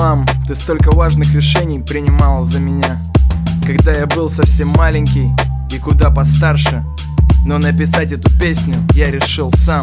Мам, ты столько важных решений принимала за меня, когда я был совсем маленький и куда постарше. Но написать эту песню я решил сам.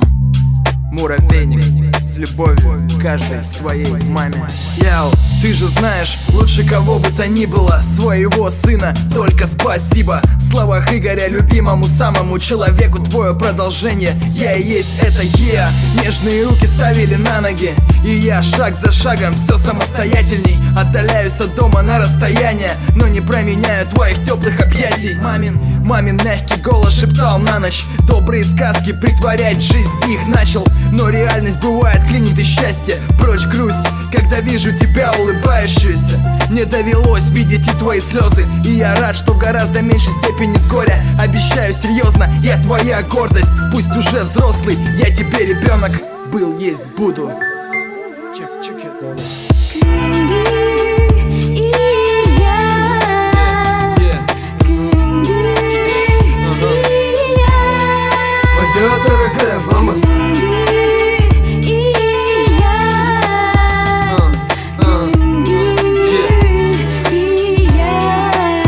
Муравейник с любовью каждой своей маме. Яу, ты же знаешь, лучше кого бы то ни было своего сына, только спасибо. В словах Игоря, любимому самому человеку, твое продолжение. Я и есть это я. Нежные руки ставили на ноги, и я шаг за шагом все самостоятельней отдаляюсь от дома на расстояние, но не променяю твоих теплых объятий. Мамин мягкий голос шептал на ночь добрые сказки, притворять жизнь их начал. Но реальность бывает клинит и счастье. Прочь грусть, когда вижу тебя улыбающуюся. Мне довелось видеть и твои слезы, и я рад, что в гораздо меньшей степени с горя. Обещаю серьезно, я твоя гордость. Пусть уже взрослый, я теперь ребенок. Был, есть, буду. Check it. Моя дорогая мама.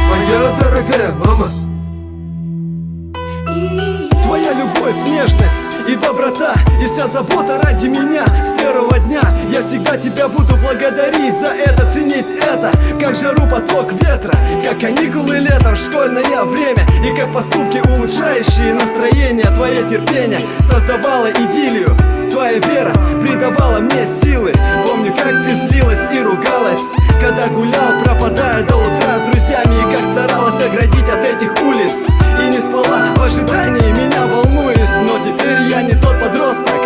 Моя дорогая мама. Твоя любовь, нежность и доброта, и вся забота ради меня с первого дня. Я всегда тебя буду благодарить за это, ценить это, как жару поток ветра, как каникулы летом в школьное время, и как поступки, улучшающие настроение. Твое терпение создавало идиллию, твоя вера придавала мне силы. Помню, как ты злилась и ругалась, когда гулял, пропадая до утра с друзьями, и как старалась оградить от этих улиц, и не спала в ожидании, меня волнуясь. Но теперь я не тот подросток,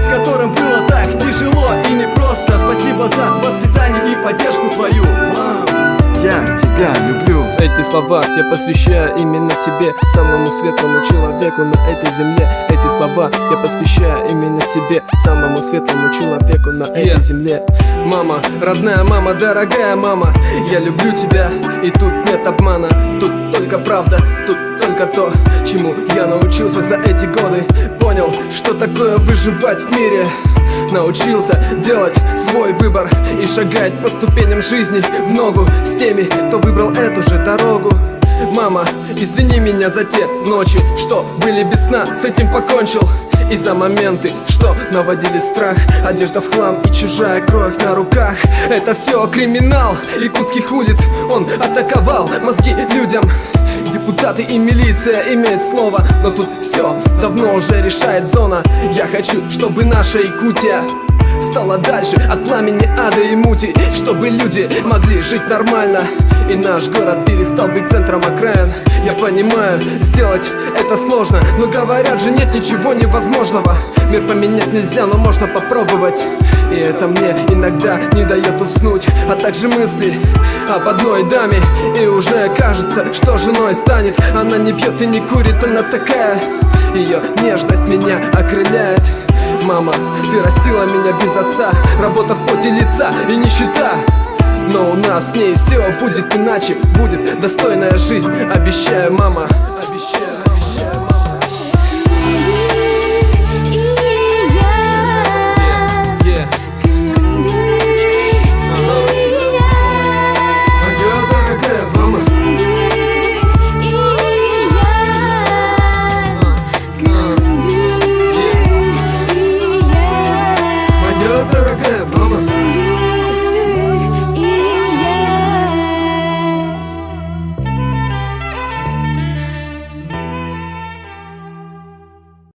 с которым было так тяжело и непросто. Спасибо за воспитание и поддержку твою, мам. Я тебя люблю. Эти слова я посвящаю именно тебе, самому светлому человеку на этой земле. Эти слова я посвящаю именно тебе, самому светлому человеку на этой земле. Мама, родная мама, дорогая мама, я люблю тебя, и тут нет обмана. Тут только правда, тут только то, чему я научился за эти годы. Понял, что такое выживать в мире. Научился делать свой выбор и шагать по ступеням жизни в ногу с теми, кто выбрал эту же дорогу. Мама, извини меня за те ночи, что были без сна, с этим покончил. И за моменты, что наводили страх, одежда в хлам и чужая кровь на руках. Это все криминал якутских улиц, он атаковал мозги людям. Депутаты и милиция имеют слово, но тут все давно уже решает зона. Я хочу, чтобы наша Якутия стала дальше от пламени ада и мути, чтобы люди могли жить нормально, и наш город перестал быть центром окраин. Я понимаю, сделать это сложно, но говорят же, нет ничего невозможного. Мир поменять нельзя, но можно попробовать. И это мне иногда не дает уснуть, а также мысли об одной даме. И уже кажется, что женой станет. Она не пьет и не курит, она такая, ее нежность меня окрыляет. Мама, ты растила меня без отца, работа в поте лица и нищета. Но у нас с ней все будет иначе, будет достойная жизнь. Обещаю, мама, обещаю.